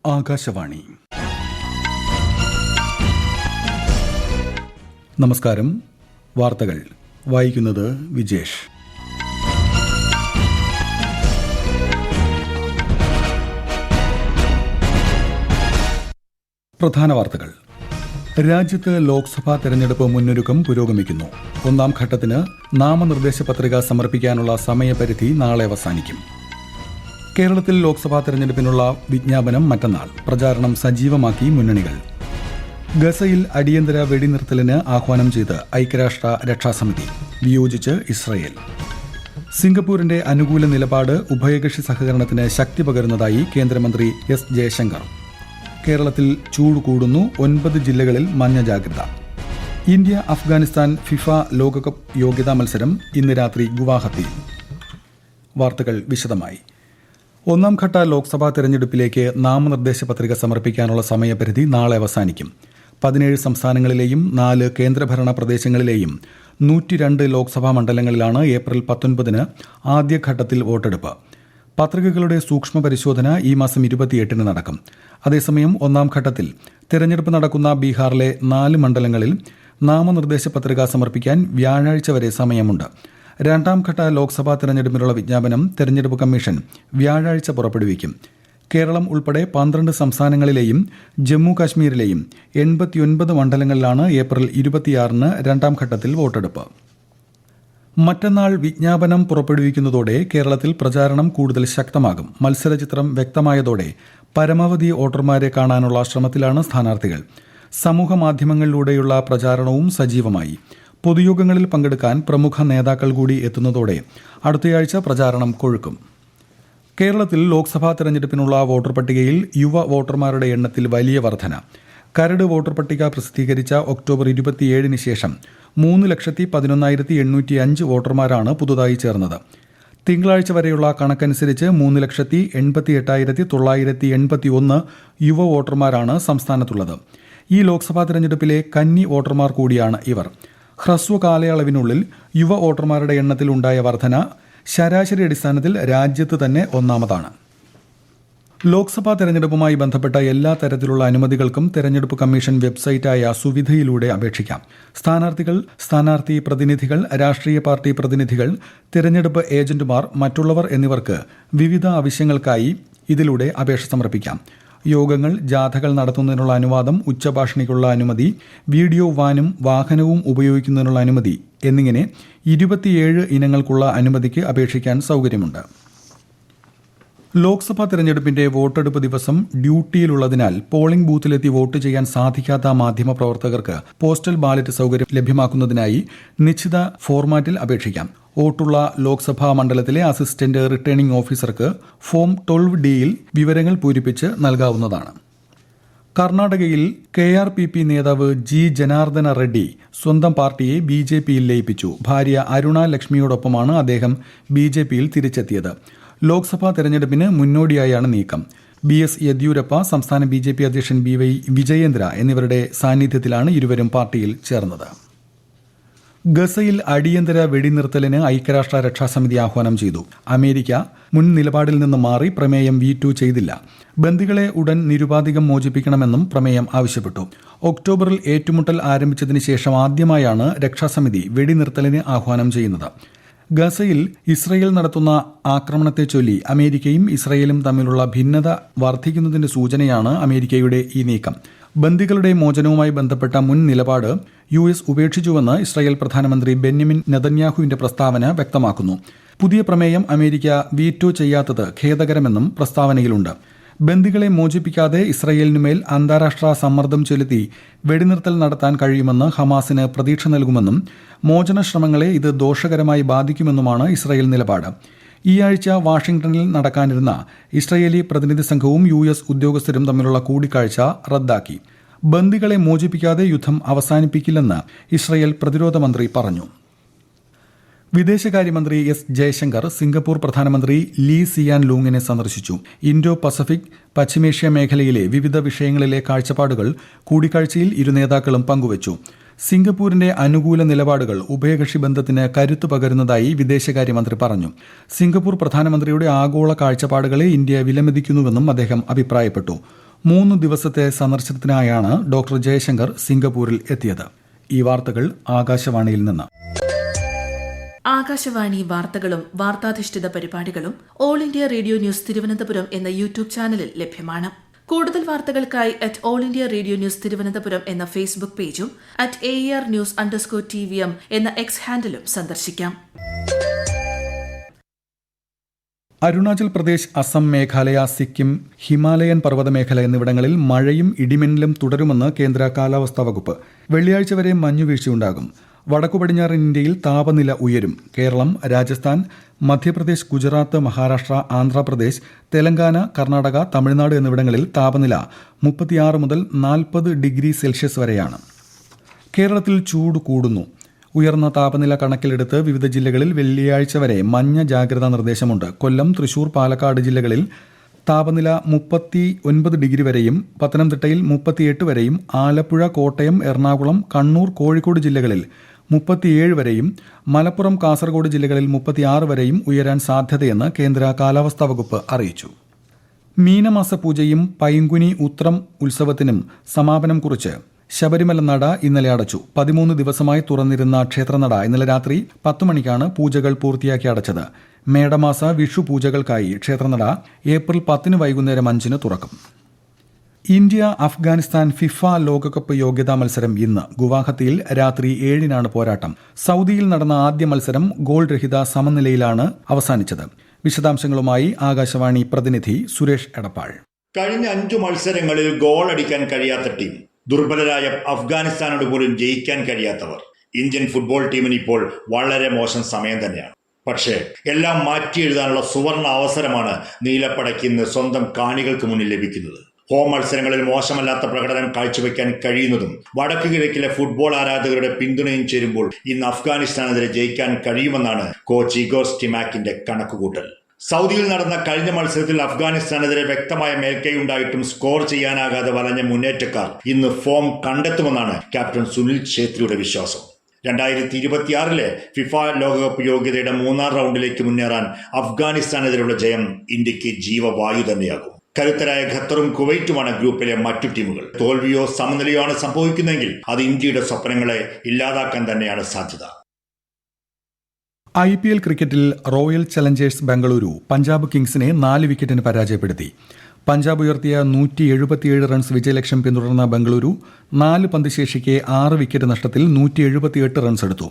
ആകാശവാണി. നമസ്കാരം. വാർത്തകൾ വായിക്കുന്നത് വിജേഷ്. പ്രധാന വാർത്തകൾ. രാജ്യത്ത് ലോക്സഭാ തെരഞ്ഞെടുപ്പ് മുന്നൊരുക്കം പുരോഗമിക്കുന്നു. ഒന്നാം ഘട്ടത്തിന് നാമനിർദ്ദേശ പത്രിക സമർപ്പിക്കാനുള്ള സമയപരിധി നാളെ അവസാനിക്കും. കേരളത്തിൽ ലോക്സഭാ തെരഞ്ഞെടുപ്പിനുള്ള വിജ്ഞാപനം മറ്റന്നാൾ. പ്രചാരണം സജീവമാക്കി മുന്നണികൾ. ഗസയിൽ അടിയന്തര വെടിനിർത്തലിന് ആഹ്വാനം ചെയ്ത് ഐക്യരാഷ്ട്ര രക്ഷാസമിതി. വിയോജിച്ച് ഇസ്രയേൽ. സിംഗപ്പൂരിന്റെ അനുകൂല നിലപാട് ഉഭയകക്ഷി സഹകരണത്തിന് ശക്തി പകരുന്നതായി കേന്ദ്രമന്ത്രി എസ് ജയശങ്കർ. കേരളത്തിൽ ചൂട് കൂടുന്നു. 9 ജില്ലകളിൽ മഞ്ഞ ജാഗ്രത. ഇന്ത്യ അഫ്ഗാനിസ്ഥാൻ ഫിഫ ലോകകപ്പ് യോഗ്യതാ മത്സരം ഇന്ന് രാത്രി ഗുവാഹത്തിയിൽ. വാർത്തകൾ വിശദമായി. ഒന്നാം ഘട്ട ലോക്സഭാ തെരഞ്ഞെടുപ്പിലേക്ക് നാമനിർദ്ദേശ പത്രിക സമർപ്പിക്കാനുള്ള സമയപരിധി നാളെ അവസാനിക്കും. 17 സംസ്ഥാനങ്ങളിലെയും 4 കേന്ദ്രഭരണ പ്രദേശങ്ങളിലെയും 102 ലോക്സഭാ മണ്ഡലങ്ങളിലാണ് ഏപ്രിൽ 19 ആദ്യഘട്ടത്തിൽ വോട്ടെടുപ്പ്. പത്രികകളുടെ സൂക്ഷ്മ പരിശോധന ഈ മാസം 28 നടക്കും. അതേസമയം ഒന്നാം ഘട്ടത്തിൽ തെരഞ്ഞെടുപ്പ് നടക്കുന്ന ബീഹാറിലെ 4 മണ്ഡലങ്ങളിൽ നാമനിർദ്ദേശ പത്രിക സമർപ്പിക്കാൻ വ്യാഴാഴ്ച വരെ സമയമുണ്ട്. രണ്ടാം ഘട്ട ലോക്സഭാ തെരഞ്ഞെടുപ്പിനുള്ള വിജ്ഞാപനം തെരഞ്ഞെടുപ്പ് കമ്മീഷൻ വ്യാഴാഴ്ച പുറപ്പെടുവിക്കും. കേരളം ഉൾപ്പെടെ 12 സംസ്ഥാനങ്ങളിലെയും ജമ്മു കാശ്മീരിലെയും 89 മണ്ഡലങ്ങളിലാണ് ഏപ്രിൽ 26 രണ്ടാം ഘട്ടത്തിൽ വോട്ടെടുപ്പ്. മറ്റന്നാൾ വിജ്ഞാപനം പുറപ്പെടുവിക്കുന്നതോടെ കേരളത്തിൽ പ്രചാരണം കൂടുതൽ ശക്തമാകും. മത്സരചിത്രം വ്യക്തമായതോടെ പരമാവധി വോട്ടർമാരെ കാണാനുള്ള ശ്രമത്തിലാണ് സ്ഥാനാർത്ഥികൾ. സമൂഹ മാധ്യമങ്ങളിലൂടെയുള്ള പ്രചാരണവും സജീവമായി. പൊതുയോഗങ്ങളിൽ പങ്കെടുക്കാൻ പ്രമുഖ നേതാക്കൾ കൂടി എത്തുന്നതോടെ അടുത്തയാഴ്ച പ്രചാരണം കൊഴുക്കും. കേരളത്തിൽ ലോക്സഭാ തെരഞ്ഞെടുപ്പിനുള്ള വോട്ടർ പട്ടികയിൽ യുവ വോട്ടർമാരുടെ എണ്ണത്തിൽ വലിയ വർധന. കരട് വോട്ടർ പട്ടിക പ്രസിദ്ധീകരിച്ച ഒക്ടോബർ 27 ശേഷം 3,11,805 വോട്ടർമാരാണ് പുതുതായി ചേർന്നത്. തിങ്കളാഴ്ച വരെയുള്ള കണക്കനുസരിച്ച് 3,88,981 യുവ വോട്ടർമാരാണ് സംസ്ഥാനത്തുള്ളത്. ഈ ലോക്സഭാ തെരഞ്ഞെടുപ്പിലെ കന്നി വോട്ടർമാർ കൂടിയാണ് ഇവർ. ഹ്രസ്വ കാലയളവിനുള്ളിൽ യുവ വോട്ടർമാരുടെ എണ്ണത്തിൽ ഉണ്ടായ വർധന ശരാശരി അടിസ്ഥാനത്തിൽ രാജ്യത്ത് തന്നെ ഒന്നാമതാണ്. ലോക്സഭാ തെരഞ്ഞെടുപ്പുമായി ബന്ധപ്പെട്ട എല്ലാ തരത്തിലുള്ള അനുമതികൾക്കും തെരഞ്ഞെടുപ്പ് കമ്മീഷൻ വെബ്സൈറ്റായ സുവിധയിലൂടെ അപേക്ഷിക്കാം. സ്ഥാനാർത്ഥികൾ, സ്ഥാനാർത്ഥി പ്രതിനിധികൾ, രാഷ്ട്രീയ പാർട്ടി പ്രതിനിധികൾ, തെരഞ്ഞെടുപ്പ് ഏജന്റുമാർ, മറ്റുള്ളവർ എന്നിവർക്ക് വിവിധ ആവശ്യങ്ങൾക്കായി ഇതിലൂടെ അപേക്ഷ സമർപ്പിക്കാം. യോഗങ്ങൾ, ജാഥകൾ നടത്തുന്നതിനുള്ള അനുവാദം, ഉച്ചഭാഷണിക്കുള്ള അനുമതി, വീഡിയോ വാനും വാഹനവും ഉപയോഗിക്കുന്നതിനുള്ള അനുമതി എന്നിങ്ങനെ 27 ഇനങ്ങൾക്കുള്ള അനുമതിക്ക് അപേക്ഷിക്കാൻ സൗകര്യമുണ്ട്. ലോക്സഭാ തെരഞ്ഞെടുപ്പിന്റെ വോട്ടെടുപ്പ് ദിവസം ഡ്യൂട്ടിയിലുള്ളതിനാൽ പോളിംഗ് ബൂത്തിലെത്തി വോട്ട് ചെയ്യാൻ സാധിക്കാത്ത മാധ്യമപ്രവർത്തകർക്ക് പോസ്റ്റൽ ബാലറ്റ് സൗകര്യം ലഭ്യമാക്കുന്നതിനായി നിശ്ചിത ഫോർമാറ്റിൽ അപേക്ഷിക്കാം. വോട്ടുള്ള ലോക്സഭാ മണ്ഡലത്തിലെ അസിസ്റ്റന്റ് റിട്ടേണിംഗ് ഓഫീസർക്ക് ഫോം 12D വിവരങ്ങൾ പൂരിപ്പിച്ച് നൽകാവുന്നതാണ്. കർണാടകയിൽ KRPP നേതാവ് ജി ജനാർദ്ദന റെഡ്ഡി സ്വന്തം പാർട്ടിയെ BJPയിൽ ലയിപ്പിച്ചു. ഭാര്യ അരുണ ലക്ഷ്മിയോടൊപ്പമാണ് അദ്ദേഹം BJPയിൽ തിരിച്ചെത്തിയത്. ലോക്സഭാ തെരഞ്ഞെടുപ്പിന് മുന്നോടിയായാണ് നീക്കം. BS യെദ്യൂരപ്പ, സംസ്ഥാന BJP അധ്യക്ഷൻ BY വിജയേന്ദ്ര എന്നിവരുടെ സാന്നിധ്യത്തിലാണ് ഇരുവരും പാർട്ടിയിൽ ചേർന്നത്. ഗസയിൽ അടിയന്തര വെടിനിർത്തലിന് ഐക്യരാഷ്ട്ര രക്ഷാസമിതി ആഹ്വാനം ചെയ്തു. അമേരിക്ക മുൻ നിലപാടിൽ നിന്ന് മാറി പ്രമേയം വീറ്റോ ചെയ്തില്ല. ബന്ദികളെ ഉടൻ നിരുപാധികം മോചിപ്പിക്കണമെന്നും പ്രമേയം ആവശ്യപ്പെട്ടു. ഒക്ടോബറിൽ ഏറ്റുമുട്ടൽ ആരംഭിച്ചതിന് ശേഷം ആദ്യമായാണ് രക്ഷാസമിതി വെടിനിർത്തലിന് ആഹ്വാനം ചെയ്യുന്നത്. ഗസയിൽ ഇസ്രയേൽ നടത്തുന്ന ആക്രമണത്തെ ചൊല്ലി അമേരിക്കയും ഇസ്രയേലും തമ്മിലുള്ള ഭിന്നത വർദ്ധിക്കുന്നതിന്റെ സൂചനയാണ് അമേരിക്കയുടെ ഈ നീക്കം. ബന്ദികളുടെ മോചനവുമായി ബന്ധപ്പെട്ട മുൻ നിലപാട് US ഉപേക്ഷിച്ചുവെന്ന് ഇസ്രയേൽ പ്രധാനമന്ത്രി ബെന്യമിൻ നെതന്യാഹുവിന്റെ പ്രസ്താവന വ്യക്തമാക്കുന്നു. പുതിയ പ്രമേയം അമേരിക്ക വീറ്റോ ചെയ്യാത്തത് ഖേദകരമെന്നും പ്രസ്താവനയിലുണ്ട്. ബന്ദികളെ മോചിപ്പിക്കാതെ ഇസ്രയേലിനുമേൽ അന്താരാഷ്ട്ര സമ്മർദ്ദം ചെലുത്തി വെടിനിർത്തൽ നടത്താൻ കഴിയുമെന്ന് ഹമാസിന് പ്രതീക്ഷ നൽകുമെന്നും മോചന ശ്രമങ്ങളെ ഇത് ദോഷകരമായി ബാധിക്കുമെന്നുമാണ് ഇസ്രയേൽ നിലപാട്. ഈ ആഴ്ച വാഷിംഗ്ടണിൽ നടക്കാനിരുന്ന ഇസ്രയേലി പ്രതിനിധി സംഘവും US ഉദ്യോഗസ്ഥരും തമ്മിലുള്ള കൂടിക്കാഴ്ച റദ്ദാക്കി. ബന്ദികളെ മോചിപ്പിക്കാതെ യുദ്ധം അവസാനിപ്പിക്കില്ലെന്ന് ഇസ്രയേൽ പ്രതിരോധ മന്ത്രി പറഞ്ഞു. വിദേശകാര്യമന്ത്രി എസ് ജയശങ്കർ സിംഗപ്പൂർ പ്രധാനമന്ത്രി ലീ സിയാൻ ലൂങ്ങിനെ സന്ദർശിച്ചു. ഇൻഡോ പസഫിക്, പശ്ചിമേഷ്യ മേഖലയിലെ വിവിധ വിഷയങ്ങളിലെ കാഴ്ചപ്പാടുകൾ കൂടിക്കാഴ്ചയിൽ ഇരു നേതാക്കളും പങ്കുവച്ചു. സിംഗപ്പൂരിന്റെ അനുകൂല നിലപാടുകൾ ഉഭയകക്ഷി ബന്ധത്തിന് കരുത്തു പകരുന്നതായി വിദേശകാര്യമന്ത്രി പറഞ്ഞു. സിംഗപ്പൂർ പ്രധാനമന്ത്രിയുടെ ആഗോള കാഴ്ചപ്പാടുകളെ ഇന്ത്യ വിലമതിക്കുന്നുവെന്നും അദ്ദേഹം അഭിപ്രായപ്പെട്ടു. 3 ദിവസത്തെ സന്ദർശനത്തിനായാണ് ഡോക്ടർ ജയശങ്കർ സിംഗപ്പൂരിൽ എത്തിയത്. ഈ വാർത്തകൾ ആകാശവാണിയിൽ നിന്ന്. ആകാശവാണി വാർത്തകളും വാർത്താധിഷ്ഠിത പരിപാടികളും all India radio news Thiruvananthapuram എന്ന യൂട്യൂബ് ചാനലിൽ ലഭ്യമാണ്. കൂടുതൽ വാർത്തകൾക്കായി all India radio news Thiruvananthapuram എന്ന ഫേസ്ബുക്ക് പേജും @ARnews_TVM എന്ന എക്സ് ഹാൻഡിലും സന്ദർശിക്കാം. അരുണാചൽ പ്രദേശ്, അസം, മേഘാലയ, സിക്കിം, ഹിമാലയൻ പർവ്വതമേഖല എന്നിവിടങ്ങളിൽ മഴയും ഇടിമിന്നലും തുടരുമെന്ന് കേന്ദ്ര കാലാവസ്ഥാ വകുപ്പ്. വെള്ളിയാഴ്ച വരെ മഞ്ഞുവീഴ്ചയുണ്ടാകും. വടക്കു പടിഞ്ഞാറൻ ഇന്ത്യയിൽ താപനില ഉയരും. കേരളം, രാജസ്ഥാൻ, മധ്യപ്രദേശ്, ഗുജറാത്ത്, മഹാരാഷ്ട്ര, ആന്ധ്രാപ്രദേശ്, തെലങ്കാന, കർണാടക, തമിഴ്നാട് എന്നിവിടങ്ങളിൽ താപനില 36 മുതൽ 40 ഡിഗ്രി സെൽഷ്യസ് വരെയാണ്. കേരളത്തിൽ ചൂട് കൂടുന്നു. ഉയർന്ന താപനില കണക്കിലെടുത്ത് വിവിധ ജില്ലകളിൽ വെള്ളിയാഴ്ച വരെ മഞ്ഞ ജാഗ്രതാ നിർദ്ദേശമുണ്ട്. കൊല്ലം, തൃശൂർ, പാലക്കാട് ജില്ലകളിൽ താപനില 39 ഡിഗ്രി വരെയും, പത്തനംതിട്ടയിൽ 38 വരെയും, ആലപ്പുഴ, കോട്ടയം, എറണാകുളം, കണ്ണൂർ, കോഴിക്കോട് ജില്ലകളിൽ 37 വരെയും, മലപ്പുറം, കാസർഗോഡ് ജില്ലകളിൽ 36 വരെയും ഉയരാൻ സാധ്യതയെന്ന് കേന്ദ്ര കാലാവസ്ഥാ വകുപ്പ് അറിയിച്ചു. മീനമാസ പൂജയും പൈങ്കുനി ഉത്രം ഉത്സവത്തിനും സമാപനം കുറിച്ച് ശബരിമല നട ഇന്നലെ അടച്ചു. 13 ദിവസമായി തുറന്നിരുന്ന ക്ഷേത്രനട ഇന്നലെ രാത്രി 10 മണിക്കാണ് പൂജകൾ പൂർത്തിയാക്കി അടച്ചത്. മേടമാസ വിഷു പൂജകൾക്കായി ക്ഷേത്രനട ഏപ്രിൽ 10 വൈകുന്നേരം 5 തുറക്കും. ഇന്ത്യ അഫ്ഗാനിസ്ഥാൻ ഫിഫ ലോകകപ്പ് യോഗ്യതാ മത്സരം ഇന്ന്. ഗുവാഹത്തിയിൽ രാത്രി 7-നാണ് പോരാട്ടം. സൌദിയിൽ നടന്ന ആദ്യ മത്സരം ഗോൾ രഹിത സമനിലയിലാണ് അവസാനിച്ചത്. വിശദാംശങ്ങളുമായി ആകാശവാണി പ്രതിനിധി സുരേഷ് എടപ്പാൾ. കഴിഞ്ഞ 5 മത്സരങ്ങളിൽ ഗോൾ അടിക്കാൻ കഴിയാത്ത ടീം, ദുർബലരായ അഫ്ഗാനിസ്ഥാനോട് പോലും ജയിക്കാൻ കഴിയാത്തവർ. ഇന്ത്യൻ ഫുട്ബോൾ ടീമിന് ഇപ്പോൾ വളരെ മോശം സമയം തന്നെയാണ്. പക്ഷേ എല്ലാം മാറ്റി എഴുതാനുള്ള സുവർണ അവസരമാണ് നീലപ്പടയ്ക്ക് ഇന്ന് സ്വന്തം കാണികൾക്ക് മുന്നിൽ ലഭിക്കുന്നത്. ഹോം മത്സരങ്ങളിൽ മോശമല്ലാത്ത പ്രകടനം കാഴ്ചവെക്കാൻ കഴിയുന്നതും വടക്കു കിഴക്കിലെ ഫുട്ബോൾ ആരാധകരുടെ പിന്തുണയും ചേരുമ്പോൾ ഇന്ന് അഫ്ഗാനിസ്ഥാനെതിരെ ജയിക്കാൻ കഴിയുമെന്നാണ് കോച്ച് ഇഗോർ സ്റ്റിമാക്കിന്റെ കണക്കുകൂട്ടൽ. സൗദിയിൽ നടന്ന കഴിഞ്ഞ മത്സരത്തിൽ അഫ്ഗാനിസ്ഥാനെതിരെ വ്യക്തമായ മേൽക്കൈയുണ്ടായിട്ടും സ്കോർ ചെയ്യാനാകാതെ വലഞ്ഞ മുന്നേറ്റക്കാർ ഇന്ന് ഫോം കണ്ടെത്തുമെന്നാണ് ക്യാപ്റ്റൻ സുനിൽ ഛേത്രിയുടെ വിശ്വാസം. 2026 ഫിഫ ലോകകപ്പ് യോഗ്യതയുടെ 3ാം റൗണ്ടിലേക്ക് മുന്നേറാൻ അഫ്ഗാനിസ്ഥാനെതിരെയുള്ള ജയം ഇന്ത്യക്ക് ജീവവായു തന്നെയാകും. കരുത്തരായ ഖത്തറും കുവൈറ്റുമാണ് ഗ്രൂപ്പിലെ മറ്റു ടീമുകൾ. തോൽവിയോ സമനിലയോ ആണ് സംഭവിക്കുന്നതെങ്കിൽ അത് ഇന്ത്യയുടെ സ്വപ്നങ്ങളെ ഇല്ലാതാക്കാൻ തന്നെയാണ് സാധ്യത. IPL ക്രിക്കറ്റിൽ റോയൽ ചലഞ്ചേഴ്സ് ബംഗളൂരു പഞ്ചാബ് കിങ്സിനെ 4 വിക്കറ്റിന് പരാജയപ്പെടുത്തി. പഞ്ചാബ് ഉയർത്തിയ 177 റൺസ് വിജയലക്ഷ്യം പിന്തുടർന്ന ബംഗളൂരു 4 പന്ത് ശേഷിക്കെ 6 വിക്കറ്റ് നഷ്ടത്തിൽ 178 റൺസ് എടുത്തു.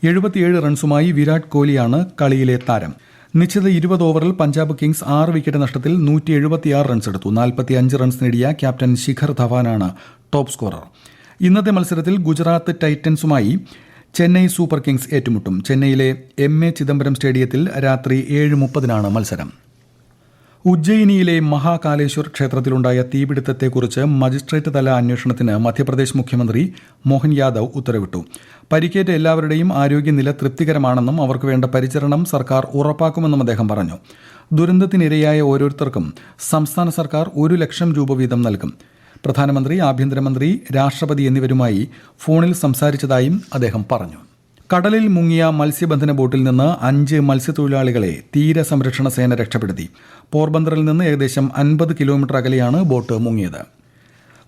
77 റൺസുമായി വിരാട് കോഹ്ലിയാണ് കളിയിലെ താരം. നിശ്ചിത 20 ഓവറിൽ പഞ്ചാബ് കിങ്സ് 6 വിക്കറ്റ് നഷ്ടത്തിൽ 176 റൺസ് എടുത്തു. 45 റൺസ് നേടിയ ക്യാപ്റ്റൻ ശിഖർ ധവാനാണ് ടോപ്പ് സ്കോറർ. ഇന്നത്തെ മത്സരത്തിൽ ഗുജറാത്ത് ടൈറ്റൻസുമായി ചെന്നൈ സൂപ്പർ കിങ്സ് ഏറ്റുമുട്ടും. ചെന്നൈയിലെ MA ചിദംബരം സ്റ്റേഡിയത്തിൽ രാത്രി 7:30 മത്സരം. ഉജ്ജയിനിയിലെ മഹാകാലേശ്വർ ക്ഷേത്രത്തിലുണ്ടായ തീപിടുത്തത്തെക്കുറിച്ച് മജിസ്ട്രേറ്റ് തല അന്വേഷണത്തിന് മധ്യപ്രദേശ് മുഖ്യമന്ത്രി മോഹൻ യാദവ് ഉത്തരവിട്ടു. പരിക്കേറ്റ എല്ലാവരുടെയും ആരോഗ്യനില തൃപ്തികരമാണെന്നും അവർക്ക് വേണ്ട പരിചരണം സർക്കാർ ഉറപ്പാക്കുമെന്നും അദ്ദേഹം പറഞ്ഞു. ദുരന്തത്തിനിരയായ ഓരോരുത്തർക്കും സംസ്ഥാന സർക്കാർ 1 ലക്ഷം രൂപ വീതം നൽകും. പ്രധാനമന്ത്രി, ആഭ്യന്തരമന്ത്രി, രാഷ്ട്രപതി എന്നിവരുമായി ഫോണിൽ സംസാരിച്ചതായും അദ്ദേഹം പറഞ്ഞു. കടലിൽ മുങ്ങിയ മത്സ്യബന്ധന ബോട്ടിൽ നിന്ന് 5 മത്സ്യത്തൊഴിലാളികളെ തീരസംരക്ഷണ സേന രക്ഷപ്പെടുത്തി. പോർബന്തറിൽ നിന്ന് ഏകദേശം 50 കിലോമീറ്റർ അകലെയാണ് ബോട്ട് മുങ്ങിയത്.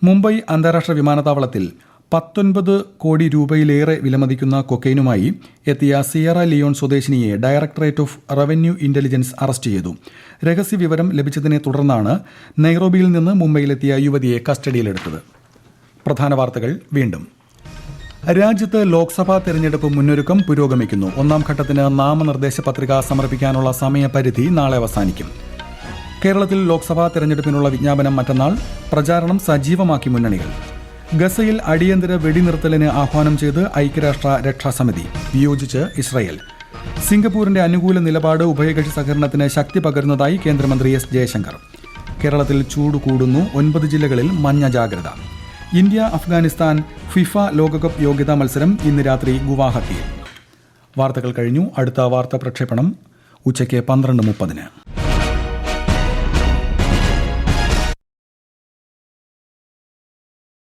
മുംബൈ അന്താരാഷ്ട്ര വിമാനത്താവളത്തിൽ 19 കോടി രൂപയിലേറെ വിലമതിക്കുന്ന കൊക്കൈനുമായി എത്തിയ സിയറ ലിയോൺ സ്വദേശിനിയെ Directorate of Revenue Intelligence arrest ചെയ്തു. രഹസ്യവിവരം ലഭിച്ചതിനെ തുടർന്നാണ് നൈറോബിയിൽ നിന്ന് മുംബൈയിലെത്തിയ യുവതിയെ കസ്റ്റഡിയിലെടുത്തത്. പ്രധാന വാർത്തകൾ വീണ്ടും. രാജ്യത്ത് ലോക്സഭാ തെരഞ്ഞെടുപ്പ് മുന്നൊരുക്കം പുരോഗമിക്കുന്നു. 1ാം ഘട്ടത്തിന് നാമനിർദ്ദേശ പത്രിക സമർപ്പിക്കാനുള്ള സമയപരിധി നാളെ അവസാനിക്കും. കേരളത്തിൽ ലോക്സഭാ തെരഞ്ഞെടുപ്പിനുള്ള വിജ്ഞാപനം മറ്റന്നാൾ. പ്രചാരണം സജീവമാക്കി മുന്നണികൾ. ഗസയിൽ അടിയന്തര വെടിനിർത്തലിന് ആഹ്വാനം ചെയ്ത് ഐക്യരാഷ്ട്ര രക്ഷാസമിതി. വിയോജിച്ച് ഇസ്രയേൽ. സിംഗപ്പൂരിന്റെ അനുകൂല നിലപാട് ഉഭയകക്ഷി സഹകരണത്തിന് ശക്തി പകരുന്നതായി കേന്ദ്രമന്ത്രി S. ജയശങ്കർ. കേരളത്തിൽ ചൂട് കൂടുന്നു. 9 ജില്ലകളിൽ മഞ്ഞ ജാഗ്രത. ഇന്ത്യ അഫ്ഗാനിസ്ഥാൻ ഫിഫ ലോകകപ്പ് യോഗ്യതാ മത്സരം ഇന്ന് രാത്രി ഗുവാഹത്തിയിൽ. വാർത്തകൾ കഴിഞ്ഞു. അടുത്ത വാർത്താ പ്രക്ഷേപണം ഉച്ചയ്ക്ക് 12:30.